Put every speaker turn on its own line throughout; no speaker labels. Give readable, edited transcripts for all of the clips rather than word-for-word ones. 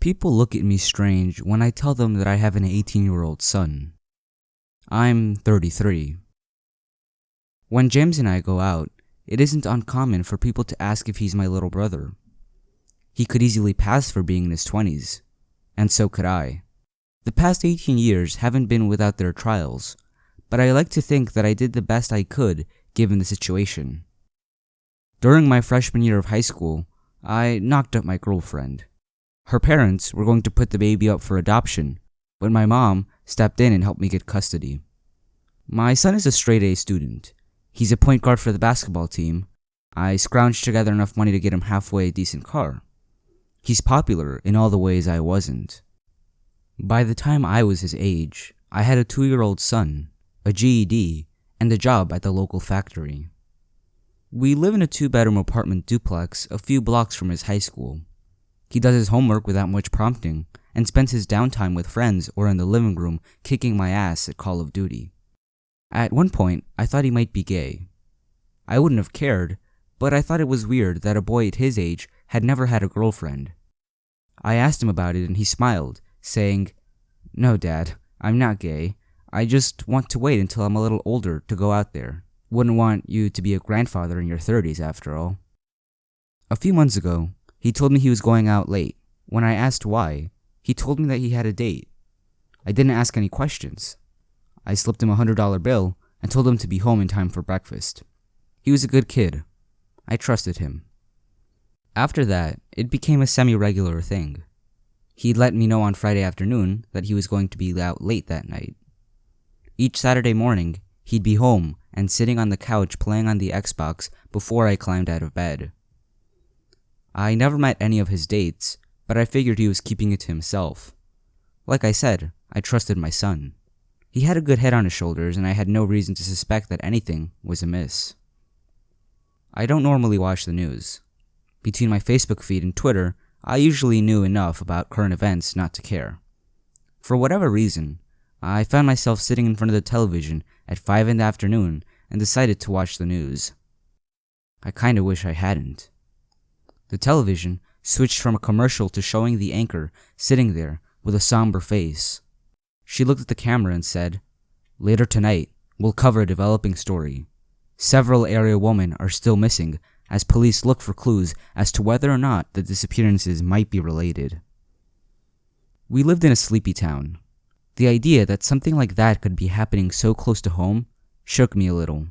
People look at me strange when I tell them that I have an 18-year-old son. I'm 33. When James and I go out, it isn't uncommon for people to ask if he's my little brother. He could easily pass for being in his 20s, and so could I. The past 18 years haven't been without their trials, but I like to think that I did the best I could given the situation. During my freshman year of high school, I knocked up my girlfriend. Her parents were going to put the baby up for adoption, but my mom stepped in and helped me get custody. My son is a straight-A student. He's a point guard for the basketball team. I scrounged together enough money to get him halfway a decent car. He's popular in all the ways I wasn't. By the time I was his age, I had a 2-year-old son, a GED, and a job at the local factory. We live in a 2-bedroom apartment duplex a few blocks from his high school. He does his homework without much prompting and spends his downtime with friends or in the living room kicking my ass at Call of Duty. At one point, I thought he might be gay. I wouldn't have cared, but I thought it was weird that a boy at his age had never had a girlfriend. I asked him about it and he smiled, saying, "No, Dad, I'm not gay. I just want to wait until I'm a little older to go out there. Wouldn't want you to be a grandfather in your 30s after all." A few months ago, he told me he was going out late. When I asked why, he told me that he had a date. I didn't ask any questions. I slipped him a $100 bill and told him to be home in time for breakfast. He was a good kid. I trusted him. After that, it became a semi-regular thing. He'd let me know on Friday afternoon that he was going to be out late that night. Each Saturday morning, he'd be home and sitting on the couch playing on the Xbox before I climbed out of bed. I never met any of his dates, but I figured he was keeping it to himself. Like I said, I trusted my son. He had a good head on his shoulders, and I had no reason to suspect that anything was amiss. I don't normally watch the news. Between my Facebook feed and Twitter, I usually knew enough about current events not to care. For whatever reason, I found myself sitting in front of the television at 5 in the afternoon and decided to watch the news. I kinda wish I hadn't. The television switched from a commercial to showing the anchor sitting there with a somber face. She looked at the camera and said, "Later tonight, we'll cover a developing story. Several area women are still missing as police look for clues as to whether or not the disappearances might be related." We lived in a sleepy town. The idea that something like that could be happening so close to home shook me a little.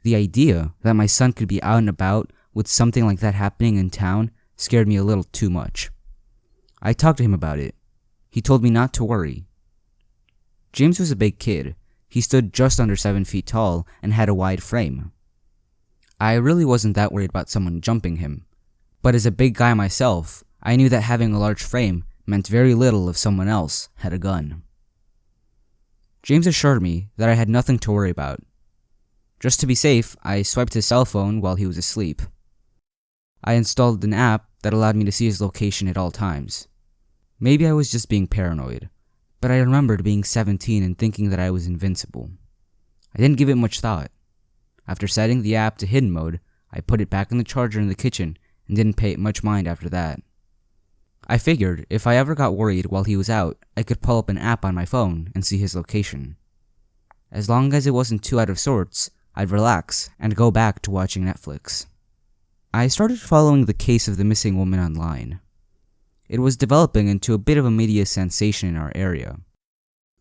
The idea that my son could be out and about with something like that happening in town scared me a little too much. I talked to him about it. He told me not to worry. James was a big kid. He stood just under 7 feet tall and had a wide frame. I really wasn't that worried about someone jumping him, but as a big guy myself, I knew that having a large frame meant very little if someone else had a gun. James assured me that I had nothing to worry about. Just to be safe, I swiped his cell phone while he was asleep. I installed an app that allowed me to see his location at all times. Maybe I was just being paranoid, but I remembered being 17 and thinking that I was invincible. I didn't give it much thought. After setting the app to hidden mode, I put it back in the charger in the kitchen and didn't pay it much mind after that. I figured if I ever got worried while he was out, I could pull up an app on my phone and see his location. As long as it wasn't too out of sorts, I'd relax and go back to watching Netflix. I started following the case of the missing woman online. It was developing into a bit of a media sensation in our area.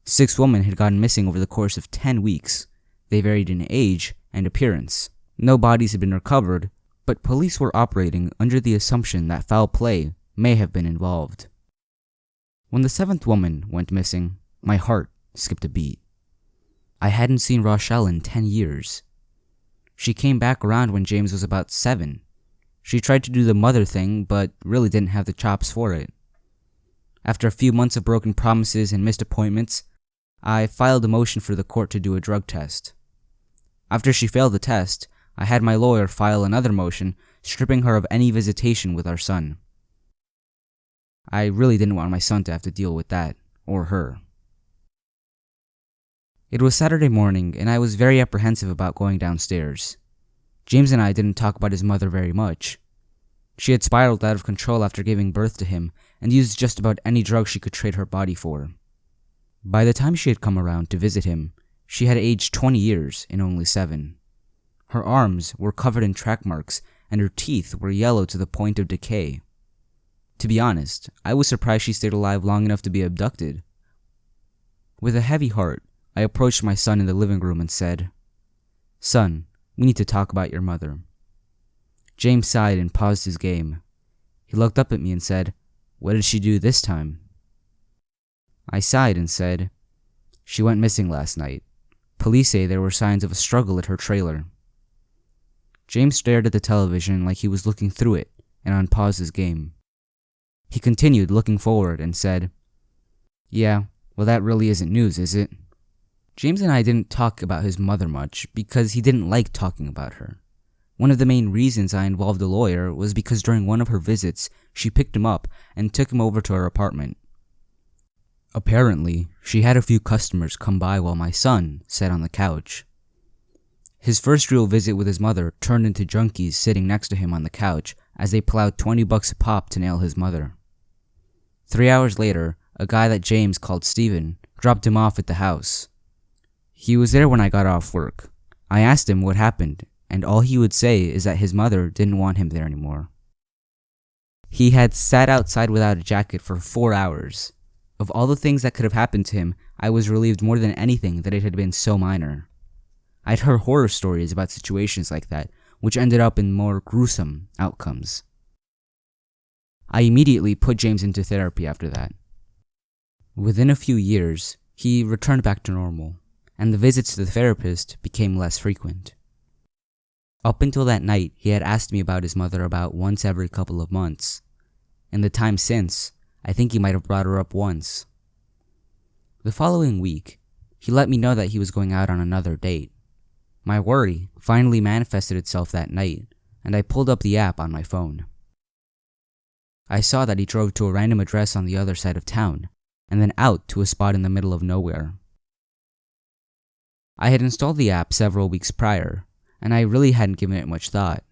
6 women had gone missing over the course of 10 weeks. They varied in age and appearance. No bodies had been recovered, but police were operating under the assumption that foul play may have been involved. When the 7th woman went missing, my heart skipped a beat. I hadn't seen Rochelle in 10 years. She came back around when James was about 7. She tried to do the mother thing, but really didn't have the chops for it. After a few months of broken promises and missed appointments, I filed a motion for the court to do a drug test. After she failed the test, I had my lawyer file another motion stripping her of any visitation with our son. I really didn't want my son to have to deal with that, or her. It was Saturday morning, and I was very apprehensive about going downstairs. James and I didn't talk about his mother very much. She had spiraled out of control after giving birth to him and used just about any drug she could trade her body for. By the time she had come around to visit him, she had aged 20 years in only 7. Her arms were covered in track marks and her teeth were yellow to the point of decay. To be honest, I was surprised she stayed alive long enough to be abducted. With a heavy heart, I approached my son in the living room and said, "Son, we need to talk about your mother." James sighed and paused his game. He looked up at me and said, "What did she do this time?" I sighed and said, "She went missing last night. Police say there were signs of a struggle at her trailer." James stared at the television like he was looking through it and unpaused his game. He continued looking forward and said, "Yeah, well that really isn't news, is it?" James and I didn't talk about his mother much because he didn't like talking about her. One of the main reasons I involved a lawyer was because during one of her visits, she picked him up and took him over to her apartment. Apparently, she had a few customers come by while my son sat on the couch. His first real visit with his mother turned into junkies sitting next to him on the couch as they plowed $20 a pop to nail his mother. 3 hours later, a guy that James called Steven dropped him off at the house. He was there when I got off work. I asked him what happened, and all he would say is that his mother didn't want him there anymore. He had sat outside without a jacket for 4 hours. Of all the things that could have happened to him, I was relieved more than anything that it had been so minor. I'd heard horror stories about situations like that, which ended up in more gruesome outcomes. I immediately put James into therapy after that. Within a few years, he returned back to normal, and the visits to the therapist became less frequent. Up until that night, he had asked me about his mother about once every couple of months. In the time since, I think he might have brought her up once. The following week, he let me know that he was going out on another date. My worry finally manifested itself that night, and I pulled up the app on my phone. I saw that he drove to a random address on the other side of town, and then out to a spot in the middle of nowhere. I had installed the app several weeks prior, and I really hadn't given it much thought.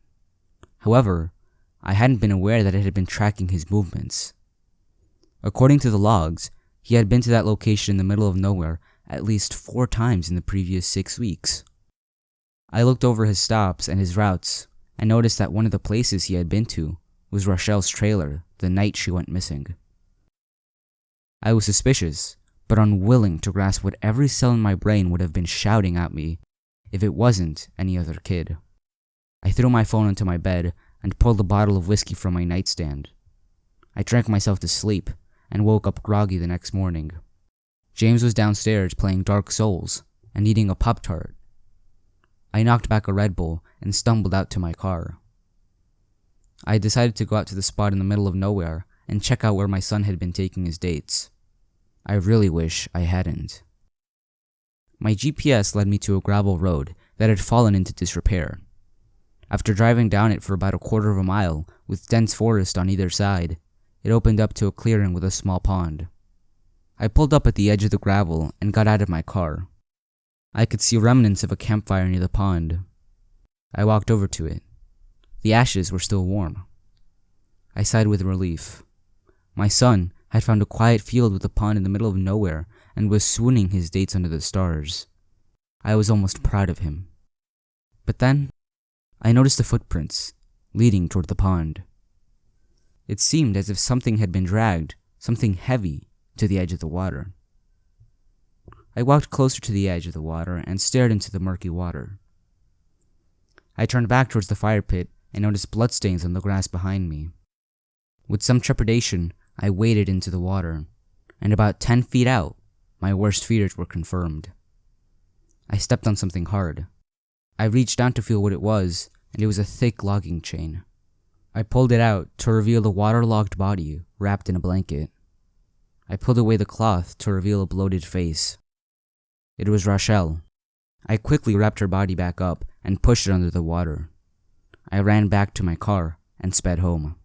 However, I hadn't been aware that it had been tracking his movements. According to the logs, he had been to that location in the middle of nowhere at least 4 times in the previous 6 weeks. I looked over his stops and his routes and noticed that one of the places he had been to was Rochelle's trailer the night she went missing. I was suspicious, but unwilling to grasp what every cell in my brain would have been shouting at me if it wasn't any other kid. I threw my phone onto my bed and pulled a bottle of whiskey from my nightstand. I drank myself to sleep and woke up groggy the next morning. James was downstairs playing Dark Souls and eating a Pop-Tart. I knocked back a Red Bull and stumbled out to my car. I decided to go out to the spot in the middle of nowhere and check out where my son had been taking his dates. I really wish I hadn't. My GPS led me to a gravel road that had fallen into disrepair. After driving down it for about a quarter of a mile with dense forest on either side, it opened up to a clearing with a small pond. I pulled up at the edge of the gravel and got out of my car. I could see remnants of a campfire near the pond. I walked over to it. The ashes were still warm. I sighed with relief. My son had found a quiet field with a pond in the middle of nowhere and was swooning his dates under the stars. I was almost proud of him. But then, I noticed the footprints leading toward the pond. It seemed as if something had been dragged, something heavy, to the edge of the water. I walked closer to the edge of the water and stared into the murky water. I turned back towards the fire pit and noticed bloodstains on the grass behind me. With some trepidation, I waded into the water, and about 10 feet out, my worst fears were confirmed. I stepped on something hard. I reached down to feel what it was, and it was a thick logging chain. I pulled it out to reveal a waterlogged body wrapped in a blanket. I pulled away the cloth to reveal a bloated face. It was Rochelle. I quickly wrapped her body back up and pushed it under the water. I ran back to my car and sped home.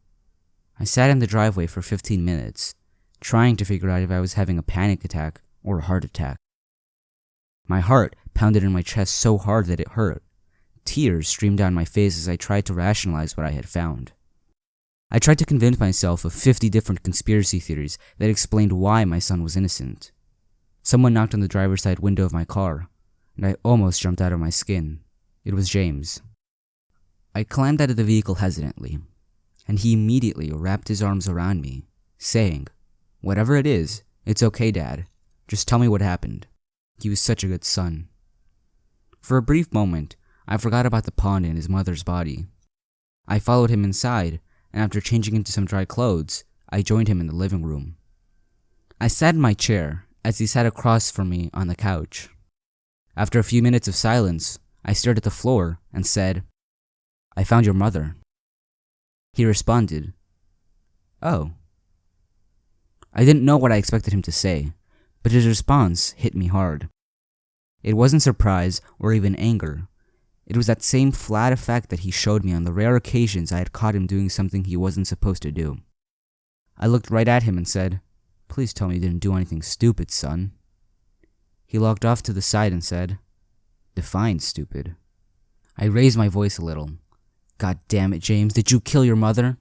I sat in the driveway for 15 minutes, trying to figure out if I was having a panic attack or a heart attack. My heart pounded in my chest so hard that it hurt. Tears streamed down my face as I tried to rationalize what I had found. I tried to convince myself of 50 different conspiracy theories that explained why my son was innocent. Someone knocked on the driver's side window of my car, and I almost jumped out of my skin. It was James. I climbed out of the vehicle hesitantly, and he immediately wrapped his arms around me, saying, "Whatever it is, it's okay, Dad. Just tell me what happened." He was such a good son. For a brief moment, I forgot about the pond and his mother's body. I followed him inside, and after changing into some dry clothes, I joined him in the living room. I sat in my chair as he sat across from me on the couch. After a few minutes of silence, I stared at the floor and said, "I found your mother." He responded, "Oh." I didn't know what I expected him to say, but his response hit me hard. It wasn't surprise or even anger. It was that same flat effect that he showed me on the rare occasions I had caught him doing something he wasn't supposed to do. I looked right at him and said, "Please tell me you didn't do anything stupid, son." He looked off to the side and said, "Define stupid." I raised my voice a little. "God damn it, James, did you kill your mother?"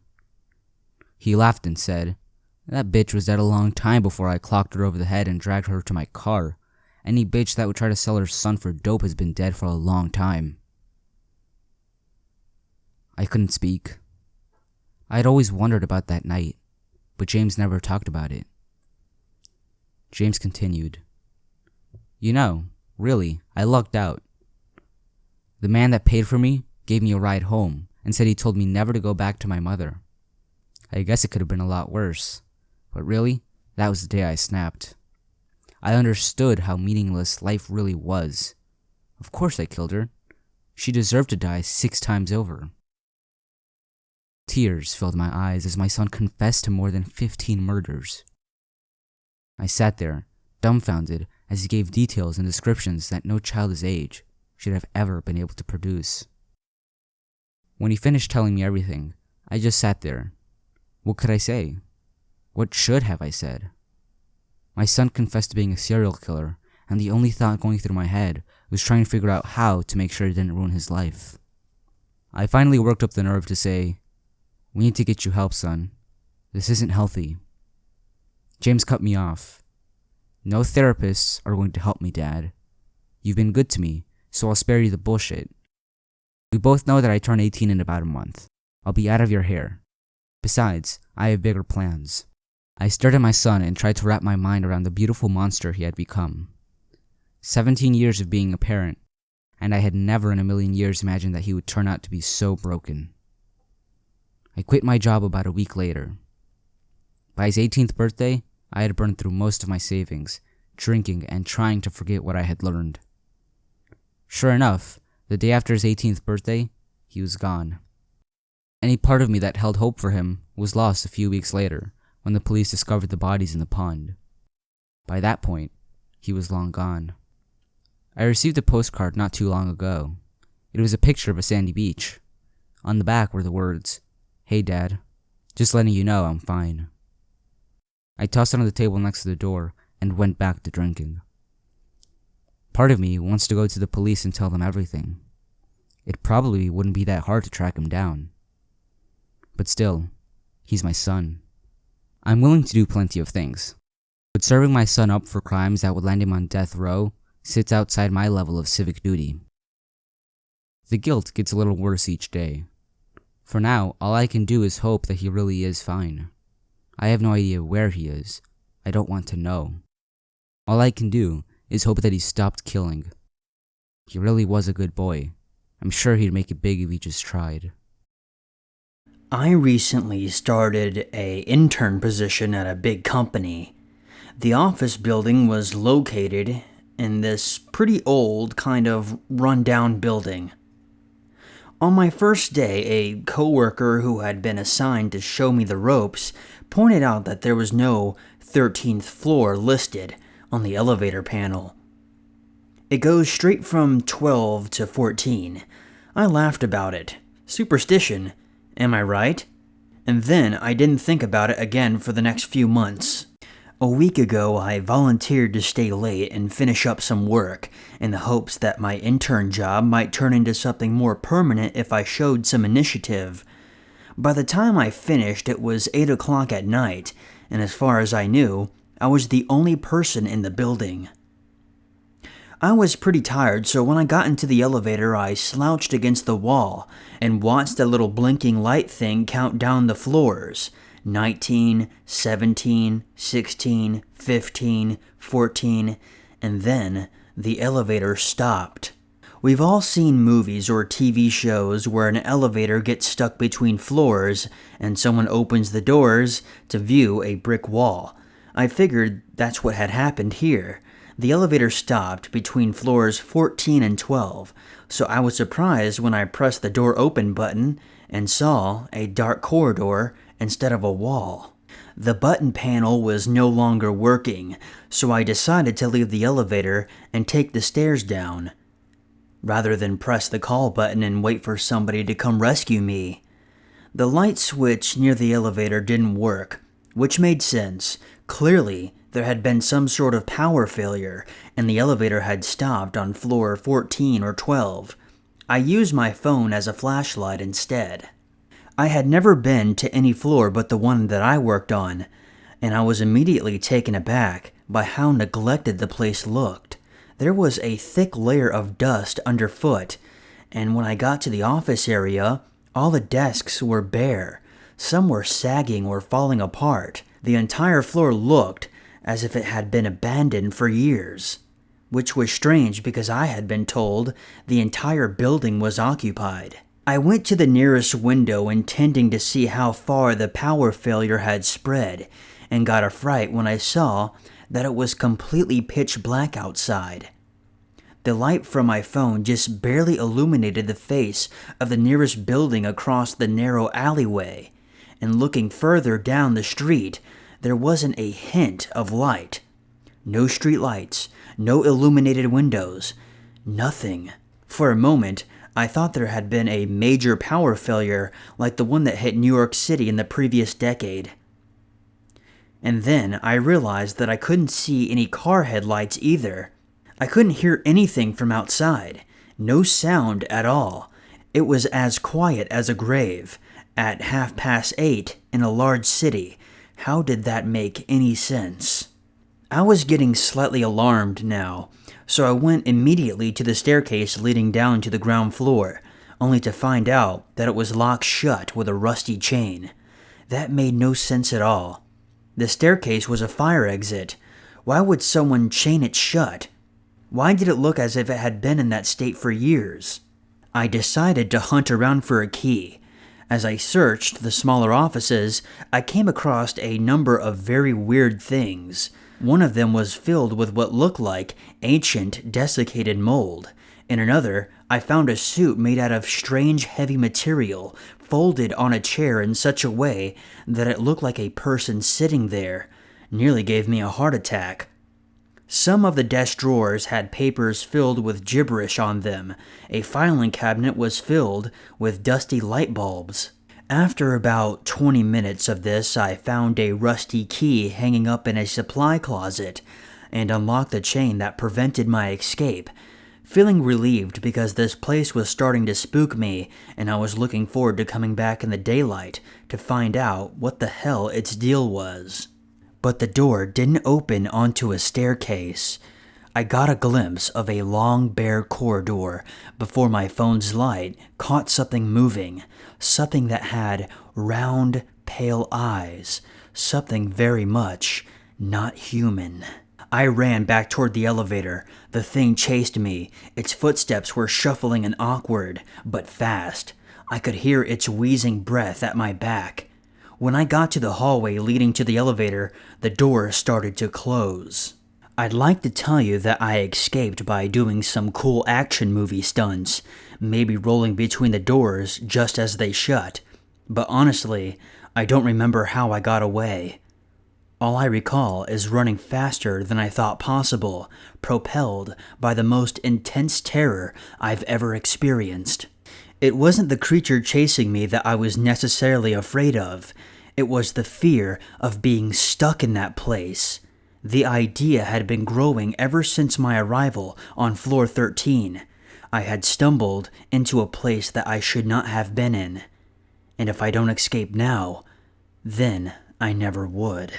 He laughed and said, "That bitch was dead a long time before I clocked her over the head and dragged her to my car. Any bitch that would try to sell her son for dope has been dead for a long time." I couldn't speak. I had always wondered about that night, but James never talked about it. James continued, "You know, really, I lucked out. The man that paid for me gave me a ride home and said he told me never to go back to my mother. I guess it could have been a lot worse, but really, that was the day I snapped. I understood how meaningless life really was. Of course I killed her. She deserved to die 6 times over." Tears filled my eyes as my son confessed to more than 15 murders. I sat there, dumbfounded, as he gave details and descriptions that no child his age should have ever been able to produce. When he finished telling me everything, I just sat there. What could I say? What should have I said? My son confessed to being a serial killer, and the only thought going through my head was trying to figure out how to make sure it didn't ruin his life. I finally worked up the nerve to say, "We need to get you help, son. This isn't healthy." James cut me off. "No therapists are going to help me, Dad. You've been good to me, so I'll spare you the bullshit. We both know that I turn 18 in about a month. I'll be out of your hair. Besides, I have bigger plans." I stared at my son and tried to wrap my mind around the beautiful monster he had become. 17 years of being a parent, and I had never in a million years imagined that he would turn out to be so broken. I quit my job about a week later. By his 18th birthday, I had burned through most of my savings, drinking and trying to forget what I had learned. Sure enough, the day after his 18th birthday, he was gone. Any part of me that held hope for him was lost a few weeks later, when the police discovered the bodies in the pond. By that point, he was long gone. I received a postcard not too long ago. It was a picture of a sandy beach. On the back were the words, "Hey Dad, just letting you know I'm fine." I tossed it on the table next to the door and went back to drinking. Part of me wants to go to the police and tell them everything. It probably wouldn't be that hard to track him down. But still, he's my son. I'm willing to do plenty of things, but serving my son up for crimes that would land him on death row sits outside my level of civic duty. The guilt gets a little worse each day. For now, all I can do is hope that he really is fine. I have no idea where he is. I don't want to know. All I can do is hope that he stopped killing. He really was a good boy. I'm sure he'd make it big if he just tried.
I recently started an intern position at a big company. The office building was located in this pretty old, kind of run-down building. On my first day, a coworker who had been assigned to show me the ropes pointed out that there was no 13th floor listed on the elevator panel. It goes straight from 12 to 14. I laughed about it. Superstition, am I right? And then I didn't think about it again for the next few months. A week ago, I volunteered to stay late and finish up some work in the hopes that my intern job might turn into something more permanent if I showed some initiative. By the time I finished, it was 8 o'clock at night, and as far as I knew, I was the only person in the building. I was pretty tired, so when I got into the elevator, I slouched against the wall and watched the little blinking light thing count down the floors. 19, 17, 16, 15, 14, and then the elevator stopped. We've all seen movies or TV shows where an elevator gets stuck between floors and someone opens the doors to view a brick wall. I figured that's what had happened here. The elevator stopped between floors 14 and 12, so I was surprised when I pressed the door open button and saw a dark corridor instead of a wall. The button panel was no longer working, so I decided to leave the elevator and take the stairs down, rather than press the call button and wait for somebody to come rescue me. The light switch near the elevator didn't work, which made sense. Clearly, there had been some sort of power failure, and the elevator had stopped on floor 14 or 12. I used my phone as a flashlight instead. I had never been to any floor but the one that I worked on, and I was immediately taken aback by how neglected the place looked. There was a thick layer of dust underfoot, and when I got to the office area, all the desks were bare. Some were sagging or falling apart. The entire floor looked as if it had been abandoned for years, which was strange because I had been told the entire building was occupied. I went to the nearest window intending to see how far the power failure had spread, and got a fright when I saw that it was completely pitch black outside. The light from my phone just barely illuminated the face of the nearest building across the narrow alleyway, and looking further down the street, there wasn't a hint of light. No street lights, no illuminated windows, nothing. For a moment, I thought there had been a major power failure like the one that hit New York City in the previous decade. And then I realized that I couldn't see any car headlights either. I couldn't hear anything from outside. No sound at all. It was as quiet as a grave at 8:30 in a large city. How did that make any sense? I was getting slightly alarmed now, so I went immediately to the staircase leading down to the ground floor, only to find out that it was locked shut with a rusty chain. That made no sense at all. The staircase was a fire exit. Why would someone chain it shut? Why did it look as if it had been in that state for years? I decided to hunt around for a key. As I searched the smaller offices, I came across a number of very weird things. One of them was filled with what looked like ancient, desiccated mold. In another, I found a suit made out of strange heavy material, folded on a chair in such a way that it looked like a person sitting there. Nearly gave me a heart attack. Some of the desk drawers had papers filled with gibberish on them. A filing cabinet was filled with dusty light bulbs. After about 20 minutes of this, I found a rusty key hanging up in a supply closet and unlocked the chain that prevented my escape. Feeling relieved because this place was starting to spook me, and I was looking forward to coming back in the daylight to find out what the hell its deal was. But the door didn't open onto a staircase. I got a glimpse of a long, bare corridor before my phone's light caught something moving, something that had round, pale eyes, something very much not human. I ran back toward the elevator. The thing chased me. Its footsteps were shuffling and awkward, but fast. I could hear its wheezing breath at my back. When I got to the hallway leading to the elevator, the door started to close. I'd like to tell you that I escaped by doing some cool action movie stunts, maybe rolling between the doors just as they shut, but honestly, I don't remember how I got away. All I recall is running faster than I thought possible, propelled by the most intense terror I've ever experienced. It wasn't the creature chasing me that I was necessarily afraid of. It was the fear of being stuck in that place. The idea had been growing ever since my arrival on floor 13. I had stumbled into a place that I should not have been in. And if I don't escape now, then I never would.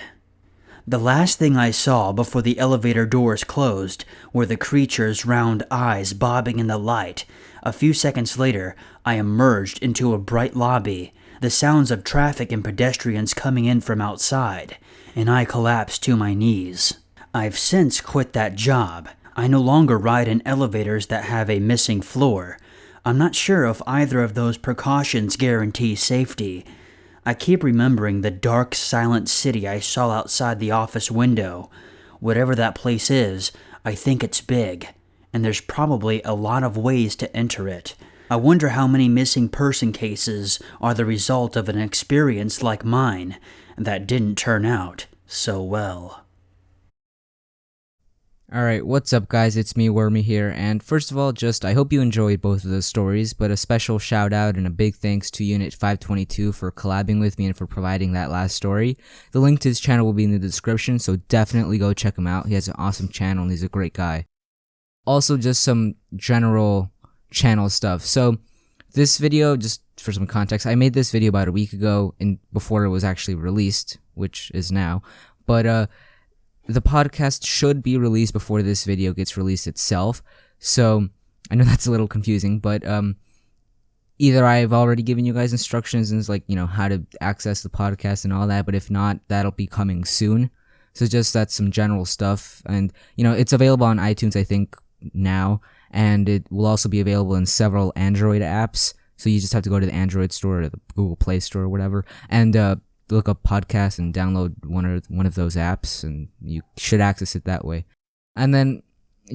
The last thing I saw before the elevator doors closed were the creature's round eyes bobbing in the light. A few seconds later, I emerged into a bright lobby, the sounds of traffic and pedestrians coming in from outside, and I collapsed to my knees. I've since quit that job. I no longer ride in elevators that have a missing floor. I'm not sure if either of those precautions guarantee safety. I keep remembering the dark, silent city I saw outside the office window. Whatever that place is, I think it's big, and there's probably a lot of ways to enter it. I wonder how many missing person cases are the result of an experience like mine that didn't turn out so well.
Alright, what's up guys, it's me Wormy here, and first of all, I hope you enjoyed both of those stories, but a special shout out and a big thanks to Unit 522 for collabing with me and for providing that last story. The link to his channel will be in the description, so definitely go check him out. He has an awesome channel and he's a great guy. Also, just some general channel stuff. So, this video, just for some context, I made this video about a week ago, and before it was actually released, which is now, but the podcast should be released before this video gets released itself, so I know that's a little confusing, but either I've already given you guys instructions and like, how to access the podcast and all that, but if not, that'll be coming soon. So that's some general stuff, and it's available on iTunes, I think, now, and it will also be available in several Android apps, so you just have to go to the Android store or the Google Play Store or whatever, and look up podcasts and download one of those apps, and you should access it that way. And then,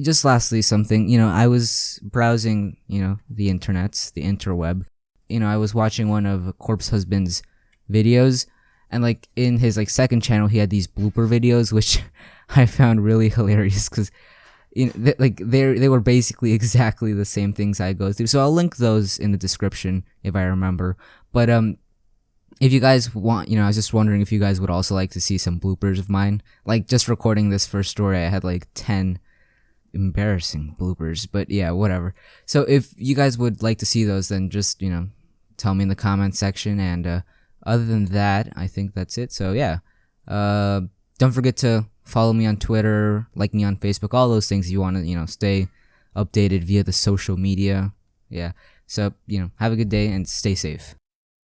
just lastly, something, I was browsing, the internets, the interweb. I was watching one of Corpse Husband's videos, and like in his second channel, he had these blooper videos, which I found really hilarious because they were basically exactly the same things I go through. So I'll link those in the description if I remember. But if you guys want, I was just wondering if you guys would also like to see some bloopers of mine. Like, just recording this first story, I had 10 embarrassing bloopers, but yeah, whatever. So if you guys would like to see those, then just, tell me in the comment section, and other than that, I think that's it. So yeah, don't forget to follow me on Twitter, like me on Facebook, all those things if you want to, stay updated via the social media. Yeah, so, have a good day and stay safe.